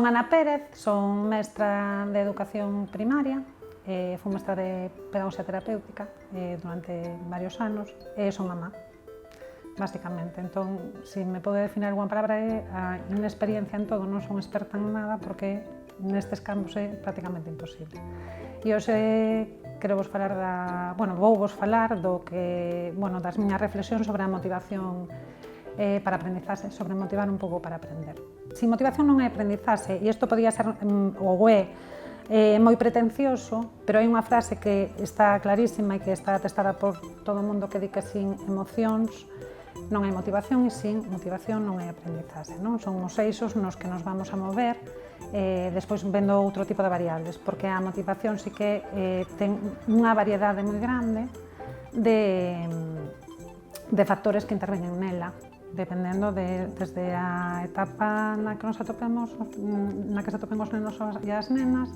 Son Ana Pérez, son mestra de educación primaria, fui mestra de pedagogía terapéutica durante varios anos e son mamá, basicamente. Entón, se me pode definir alguna palabra é a inexperiencia en todo, non son experta en nada porque nestes campos é prácticamente imposible. E hoxe quero vos falar vou vos falar das miñas reflexións sobre a motivación para aprendizaxe, sobre motivar un pouco para aprender. Se motivación non é aprendizaxe, e isto podía ser moi pretencioso, pero hai unha frase que está clarísima e que está atestada por todo o mundo que di que sin emocións non hai motivación e sin motivación non hai aprendizaxe, non? Son os eixos nos que nos vamos a mover, despois vendo outro tipo de variables, porque a motivación sí que ten unha variedade moi grande de factores que interveñen nela, dependendo desde a etapa na que nos atopemos, na que se atopen os nenos e as nenas,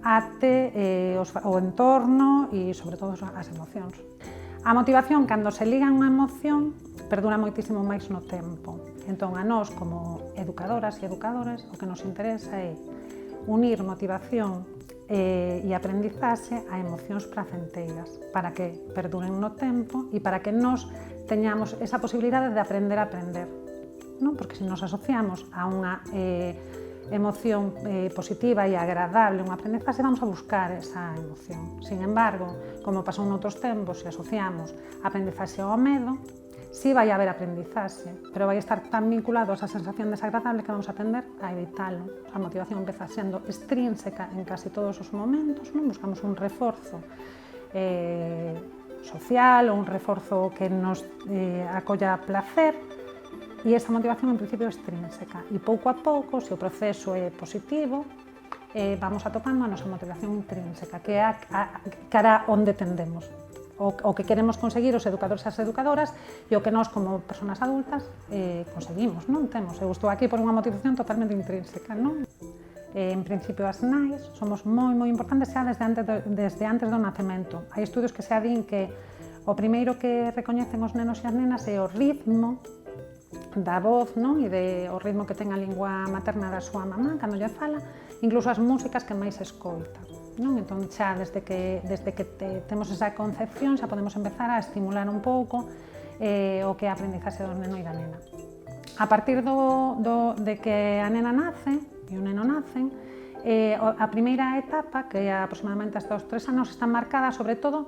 até o entorno e, sobre todo, as emocións. A motivación, cando se liga a unha emoción, perdura moitísimo máis no tempo. Entón, a nós, como educadoras e educadores, o que nos interesa é unir motivación e aprendizaxe a emocións placenteiras para que perduren no tempo e para que nós teñamos esa posibilidade de aprender a aprender, non? Porque se nos asociamos a unha emoción positiva e agradable, unha aprendizaxe, vamos a buscar esa emoción. Sin embargo, como pasou noutros tempos, se asociamos a aprendizaxe ao medo, sí vai haber aprendizaxe, pero vai estar tan vinculado a esa sensación desagradable que vamos a tender a evitalo. A motivación empeza sendo extrínseca en casi todos os momentos, non? Buscamos un reforzo social ou un reforzo que nos acolla placer, e esa motivación en principio é extrínseca. E pouco a pouco, se o proceso é positivo, vamos atopando a nosa motivación intrínseca, que é cara onde tendemos, o que queremos conseguir os educadores e as educadoras e o que nós como persoas adultas conseguimos, non temos. Eu estou aquí por unha motivación totalmente intrínseca, non? En principio, as nais somos moi importantes xa desde antes do nacemento. Hai estudios que xa din que o primeiro que recoñecen os nenos e as nenas é o ritmo da voz, non? E o ritmo que ten a lingua materna da súa mamá cando lle fala, incluso as músicas que máis escoita, non? Entón, xa desde que temos esa concepción xa podemos empezar a estimular un pouco o que é a aprendizaxe do neno e da nena. A partir de que a nena nace e o neno nacen, a primeira etapa, que é aproximadamente hasta os 3 anos, está marcada sobre todo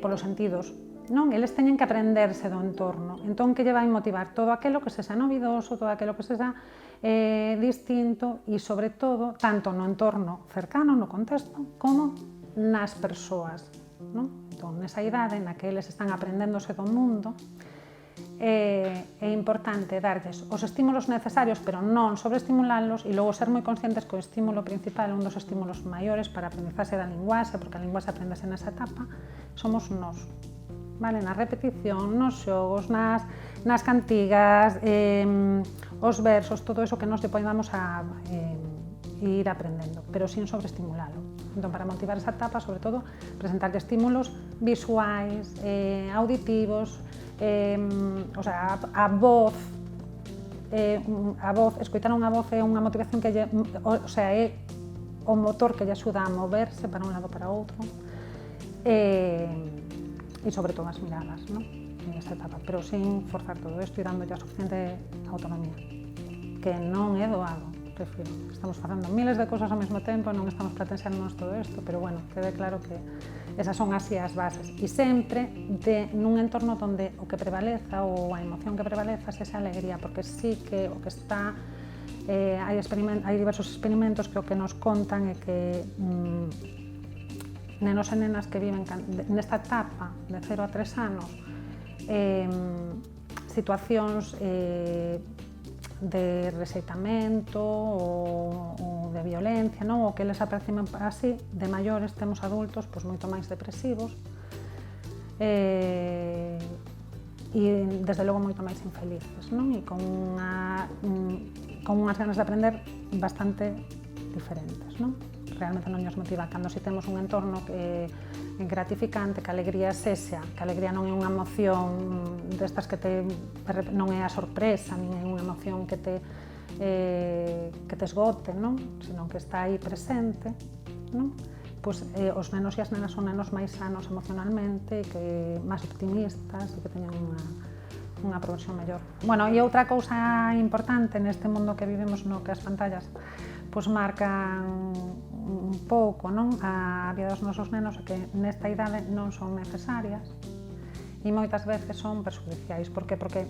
polos sentidos, non? Eles teñen que aprenderse do entorno, entón que lle vai motivar todo aquilo que sexa novidoso, todo aquilo que sexa distinto e, sobre todo, tanto no entorno cercano, no contexto, como nas persoas, non? Entón, nesa idade na que eles están aprendéndose do mundo, é importante darlles os estímulos necesarios, pero non sobreestimulalos, e logo ser moi conscientes que o estímulo principal, un dos estímulos maiores para a aprendizaxe da linguaxe, porque a linguaxe aprendese nesa etapa, somos nós. Vale? Na repetición, nos xogos, nas cantigas, os versos, todo eso que nos podamos ir aprendendo, pero sin sobreestimulalo. Entón, para motivar esa etapa, sobre todo, presentarlle estímulos visuais, auditivos, a voz, escoitar unha voz é unha motivación que é o motor que lle axuda a moverse para un lado para outro, e sobre todo as miradas, non? En esta etapa, pero sin forzar todo isto e dándolle a suficiente autonomía, que non é doado, prefiro. Estamos facendo miles de cousas ao mesmo tempo, non estamos pretensiándonos todo isto, pero bueno, quede claro que esas son así as bases, e sempre nun entorno onde o que prevaleza ou a emoción que prevaleza é esa alegría, porque sí que o que está hai diversos experimentos que o que nos contan é que nenos e nenas que viven nesta etapa de 0 a 3 anos situacións de rexeitamento ou de violencia, non? O que eles aperciben así, de maiores temos adultos moito máis depresivos e desde logo moito máis infelices, non? E con unhas ganas de aprender bastante diferentes, non? Realmente non nos motiva cando si temos un entorno que é gratificante, que a alegría sexa, que a alegría non é unha emoción destas que non é a sorpresa, nin é unha emoción que te que te esgote, non? Senón que está aí presente, non? Pois os nenos e as nenas son nenos máis sanos emocionalmente, que máis optimistas e que teñen unha progresión mellor. Bueno, e outra cousa importante neste mundo que vivimos no que as pantallas pois marcan un pouco, non, a vida dos nosos nenos, que nesta idade non son necesarias e moitas veces son perjudiciais. Por que? Porque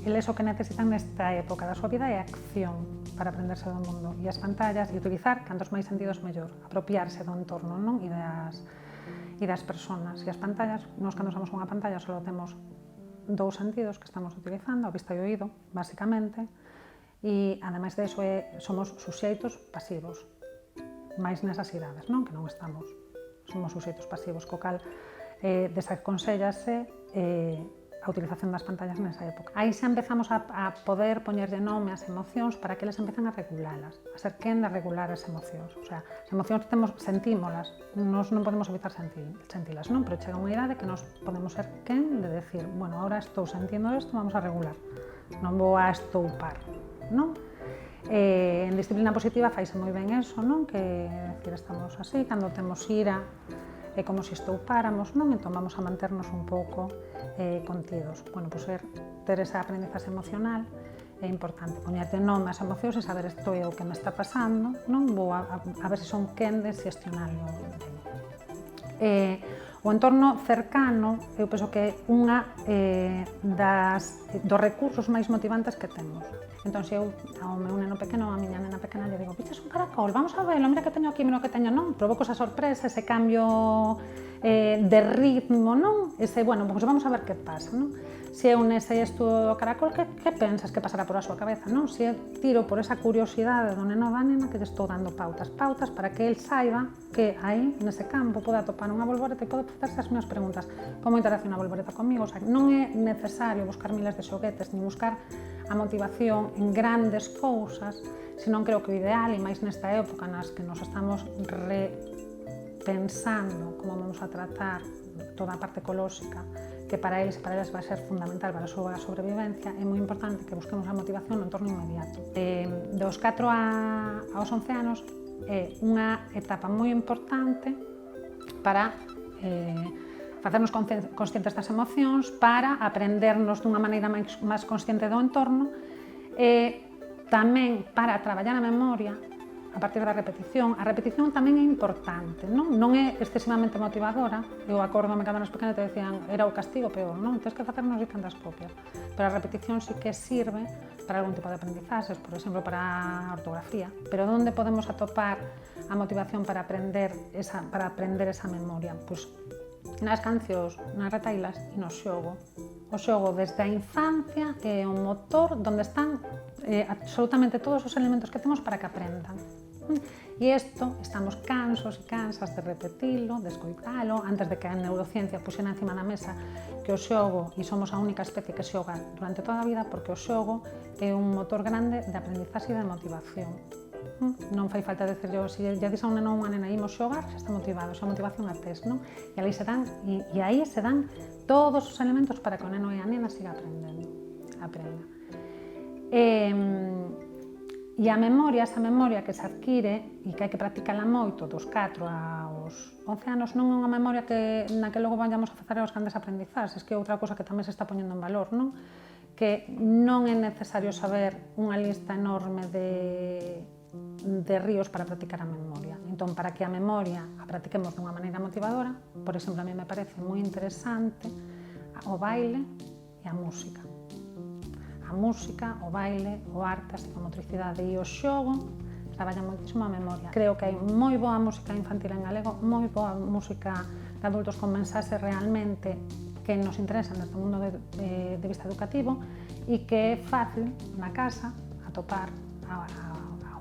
eles o que necesitan nesta época da súa vida é acción para aprenderse do mundo, e as pantallas, e utilizar cantos máis sentidos mellor, apropiarse do entorno, non? E das persoas. E as pantallas, nós cando usamos unha pantalla só temos dous sentidos que estamos utilizando, a vista e o oído, basicamente, e ademais de iso somos suxeitos pasivos, máis nesas idades, non? Que non estamos, somos suxeitos pasivos, co cal desaconsellase a utilización das pantallas nesa época. Aí xa empezamos a poder poñerlle nome ás emocións para que eles empecen a regulalas, a ser quen de regular as emocións. O sea, as emocións sentímolas, nós non podemos evitar sentilas, non? Pero chega unha idade que nós podemos ser quen de decir, bueno, ahora estou sentindo isto, vamos a regular, non vou a estoupar, non? En disciplina positiva faise moi ben eso, non? Que decir, estamos así, cando temos ira, é como se estoupáramos, non? Entón vamos a manternos un pouco contidos. Bueno, pois ter esa aprendizaxe emocional é importante, poñerte nome ás emocións e saber isto é o que me está pasando, non? Vou a ver se son quen de xestionarlo. O entorno cercano, eu penso que é unha dos recursos máis motivantes que temos. Entón, se eu ao meu neno pequeno, a miña nena pequena, lle digo, viches un caracol, vamos a verlo, mira que teño aquí, mira que teño, non? Provoco esa sorpresa, ese cambio de ritmo, non? Ese, bueno, pois vamos a ver que pasa, non? Se eu nese estudo do caracol, que pensas que pasará por a súa cabeza, non? Se eu tiro por esa curiosidade do neno da nena, que lle estou dando pautas para que el saiba que aí, nese campo, pode atopar unha bolboreta e pode facerse as miñas preguntas. Como interacciona a bolboreta comigo? O sea, non é necesario buscar miles de xoguetes, ni buscar a motivación en grandes cousas, senón creo que o ideal, e máis nesta época nas que nos estamos repensando como vamos a tratar toda a parte ecolóxica, que para eles e para elas vai ser fundamental para a súa sobrevivencia, é moi importante que busquemos a motivación no entorno inmediato. Dos 4 aos 11 anos é unha etapa moi importante para facernos conscientes das emocións, para aprendernos dunha maneira máis consciente do entorno e tamén para traballar a memoria a partir da repetición. A repetición tamén é importante, non? Non é excesivamente motivadora. Eu acórdome cando eras pequena te decían era o castigo peor, non? Tens que facernos cantas copias. Pero a repetición sí que sirve para algún tipo de aprendizaxes, por exemplo, para a ortografía. Pero onde podemos atopar a motivación para aprender esa memoria? Pois nas cancións, nas retailas e no xogo. O xogo desde a infancia é un motor onde están absolutamente todos os elementos que temos para que aprendan. E isto estamos cansos e cansas de repetilo, de escoitalo, antes de que a neurociencia puxera encima da mesa que o xogo, e somos a única especie que xoga durante toda a vida, porque o xogo é un motor grande de aprendizaxe e de motivación. Non fai falta decirlo, se lle dis a un neno ou unha nena imos xogar, xa está motivado, xa a motivación a tes, non? E aí se dan todos os elementos para que o neno e a nena siga aprenda. E a memoria, esa memoria que se adquire e que hai que practicala moito dos 4 aos 11 anos, non é unha memoria na que logo vayamos a facer os grandes aprendizaxes, que é outra cosa que tamén se está poñendo en valor, non? Que non é necesario saber unha lista enorme de ríos para practicar a memoria. Entón, para que a memoria a practiquemos dunha maneira motivadora, por exemplo, a mí me parece moi interesante o baile e a música. A música, o baile, o arte, a psicomotricidade e o xogo traballa moitísimo a memoria. Creo que hai moi boa música infantil en galego, moi boa música de adultos con mensaxe realmente que nos interesan desde o mundo de vista educativo e que é fácil na casa atopar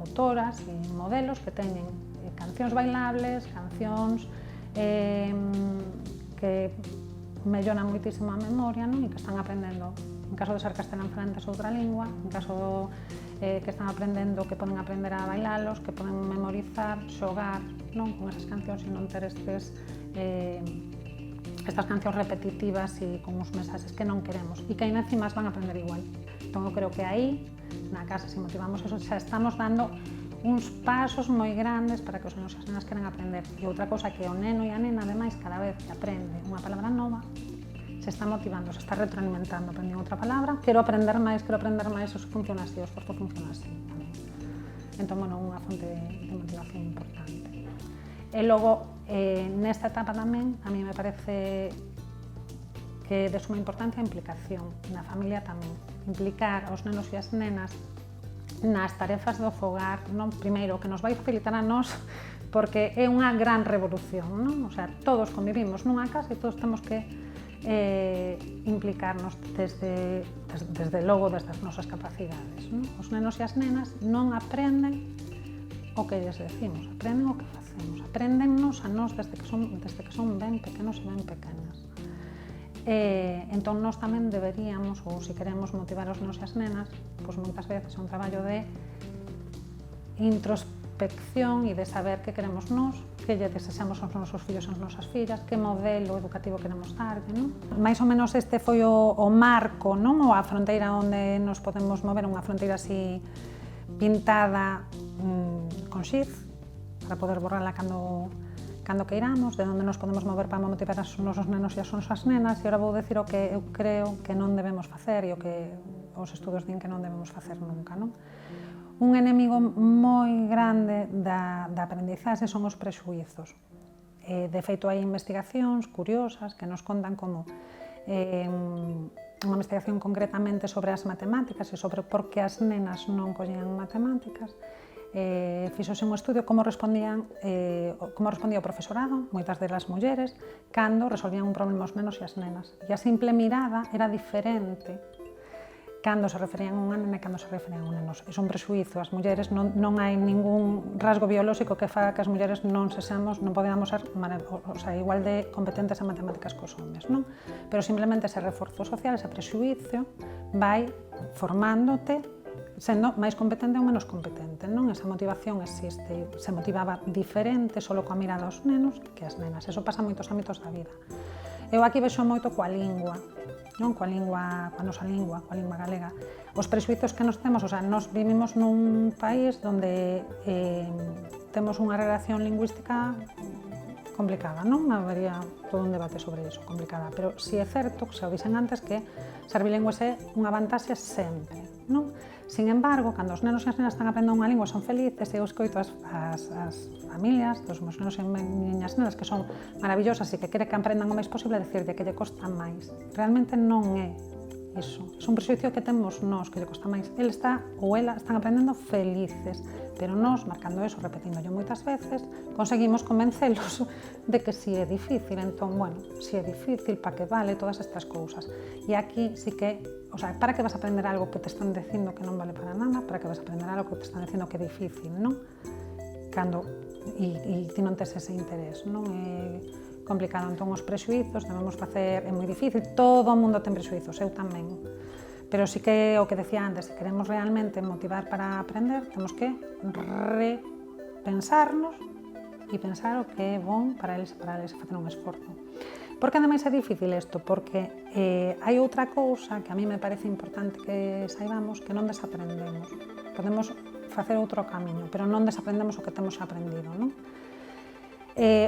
autoras e modelos que teñen cancións bailables, cancións que melloran moitísimo a memoria, non? E que están aprendendo, en caso de ser castelán francés outra lingua, en caso que están aprendendo, que poden aprender a bailalos, que poden memorizar, xogar, non? Con esas cancións e non ter estas cancións repetitivas e con uns mensaxes que non queremos e que aí encima van a aprender igual. Entón, eu creo que aí na casa, se motivamos eso, xa estamos dando uns pasos moi grandes para que os nenos e as nenas queren aprender. E outra cousa que o neno e a nena, ademais, cada vez que aprende unha palabra nova, se está motivando, se está retroalimentando, aprendendo outra palabra, quero aprender máis, eso funciona así, o esforzo funciona así tamén. Entón, bueno, unha fonte de motivación importante. E logo, nesta etapa tamén, a mí me parece que de suma importancia a implicación, na familia tamén. Implicar aos nenos e as nenas nas tarefas do fogar, non? Primeiro, que nos vai facilitar a nós, porque é unha gran revolución, non? O sea, todos convivimos nunha casa e todos temos que implicarnos desde logo desde as nosas capacidades, non? Os nenos e as nenas non aprenden o que lles decimos, aprenden o que facemos, aprendennos a nós desde que son ben pequenos e ben pequenas. Entón, nós tamén deberíamos, ou se queremos motivar os nenos e as nenas, pois moitas veces é un traballo de introspección e de saber que queremos nós, que lle desexamos aos nosos fillos e as nosas fillas, que modelo educativo queremos darlle, non? Mais ou menos este foi o marco, non? Ou a fronteira onde nos podemos mover, unha fronteira así pintada con xiz, para poder borrarla cando queiramos, de onde nos podemos mover para motivar os nosos nenos e as nosas nenas, e agora vou dicir o que eu creo que non debemos facer e o que os estudos din que non debemos facer nunca, non? Un enemigo moi grande da aprendizaxe son os prexuizos. De feito, hai investigacións curiosas que nos contan como unha investigación concretamente sobre as matemáticas e sobre por que as nenas non collían matemáticas. Fixose un estudio como respondía o profesorado, moitas delas mulleres, cando resolvían un problema os nenos e as nenas. E a simple mirada era diferente cando se referían a unha nena e cando se referían a un neno. É un prexuízo, as mulleres non hai ningún rasgo biolóxico que faga que as mulleres non podemos ser igual de competentes en matemáticas que os homes, non? Pero simplemente ese reforzo social, ese prexuízo, vai formándote sendo máis competente ou menos competente, non? Esa motivación existe, se motivaba diferente só coa mirada aos nenos que as nenas. Eso pasa en moitos ámbitos da vida. Eu aquí vexo moito coa lingua, non? Coa nosa lingua, coa lingua galega. Os prexuizos que nos temos, nós vivimos nun país onde temos unha relación lingüística complicada, non? Habería todo un debate sobre iso, complicada. Pero si é certo, que xa o dixen antes, que ser bilingües é unha vantaxe sempre, non? Sin embargo, cando os nenos e as nenas están aprendendo unha lingua son felices, eu escoito as familias dos meus nenos e miñas nenas que son maravillosas e que quere que aprendan o máis posible, decirlle que lle costa máis. Realmente non é iso. É un prexuízo que temos nós, que lle costa máis. Ele está ou ela están aprendendo felices, pero nós, marcando eso, repetindo moitas veces, conseguimos convencelos de que si é difícil. Entón, bueno, si é difícil, para que vale todas estas cousas. E aquí sí que, para que vas a aprender algo que te están dicindo que non vale para nada, para que vas a aprender algo que te están dicindo que é difícil, non? E ti non tes ese interés, non? É complicado. Entón, os prexuizos debemos facer, é moi difícil, todo o mundo ten prexuizos, eu tamén. Pero sí que o que decía antes, se queremos realmente motivar para aprender, temos que repensarnos e pensar o que é bon para eles facer un esforzo. Por que ademais é difícil isto? Porque hai outra cousa que a mí me parece importante que saibamos, que non desaprendemos. Podemos facer outro camiño, pero non desaprendemos o que temos aprendido, non?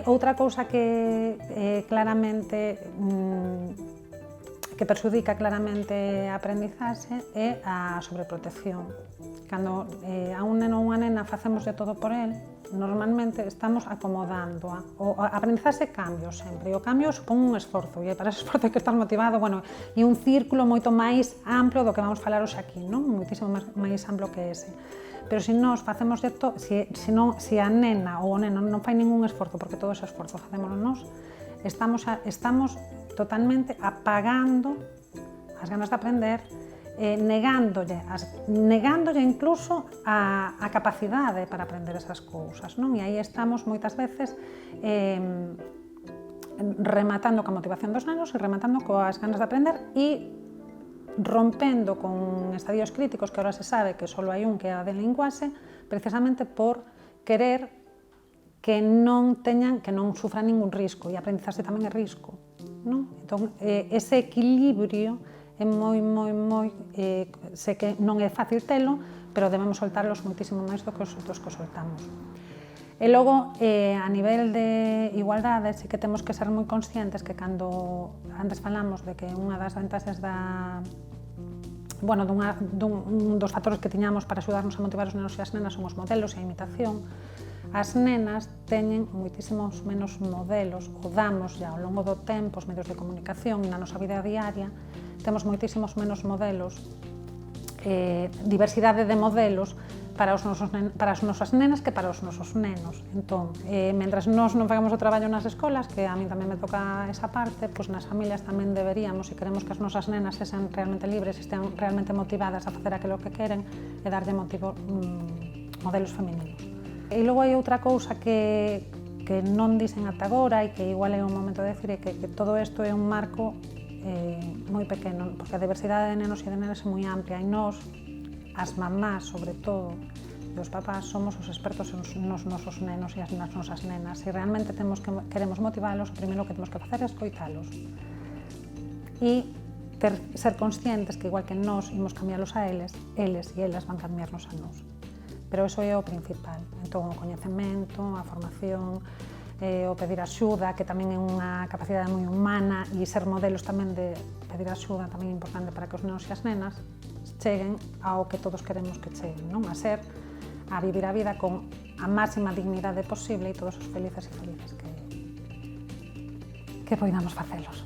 Outra cousa que claramente que perxudica claramente a aprendizaxe é a sobreprotección. Cando a un neno ou unha nena facemos de todo por el, normalmente estamos acomodándoa. A aprendizaxe cambio sempre, e o cambio supón un esforzo, e para ese esforzo hai que estar motivado, e un círculo moito máis amplo do que vamos falar hoxe aquí, non? Moitísimo máis amplo que ese. Pero se nós facemos de todo, se a nena ou o neno non fai ningún esforzo, porque todo ese esforzo facémoslo nós, estamos totalmente apagando as ganas de aprender, negándolle incluso a capacidade para aprender esas cousas, non? E aí estamos moitas veces rematando coa motivación dos nenos e rematando coas ganas de aprender e rompendo con estadios críticos que ahora se sabe que só hai un, que é a de linguaxe, precisamente por querer que non sufran ningún risco, e a aprendizaxe tamén é risco, non? Entón, ese equilibrio é moi, sei que non é fácil telo, pero debemos soltarlos moitísimo máis dos que os soltamos. E logo, a nivel de igualdade, sí que temos que ser moi conscientes que cando antes falamos de que unha das vantaxes dun dos factores que tiñamos para axudarnos a motivar os nenos e as nenas son os modelos e a imitación, as nenas teñen moitísimos menos modelos, o damos já ao longo do tempo, os medios de comunicación e na nosa vida diaria, temos moitísimos menos modelos, diversidade de modelos para as nosas nenas que para os nosos nenos. Entón, mentras nós non fagamos o traballo nas escolas, que a mí tamén me toca esa parte, pois nas familias tamén deberíamos, se queremos que as nosas nenas sexan realmente libres, estén realmente motivadas a facer aquilo que queren, e darlle modelos femininos. E logo hai outra cousa que non dicen ata agora e que igual é un momento de decir que todo isto é un marco moi pequeno, porque a diversidade de nenos e de nenas é moi amplia e nós, as mamás, sobre todo, e os papás, somos os expertos nos nosos nenos e nas nosas nenas. Se realmente queremos motivalos, o primeiro que temos que facer é escoitalos. E ser conscientes que igual que nós imos cambiarlos a eles e elas van cambiarnos a nós. Pero iso é o principal. Entón, o coñecemento, a formación, o pedir axuda, que tamén é unha capacidade moi humana, e ser modelos tamén de pedir axuda tamén é importante para que os nenos e as nenas cheguen ao que todos queremos que cheguen, non? A vivir a vida con a máxima dignidade posible e todos os felices que poidamos facelas.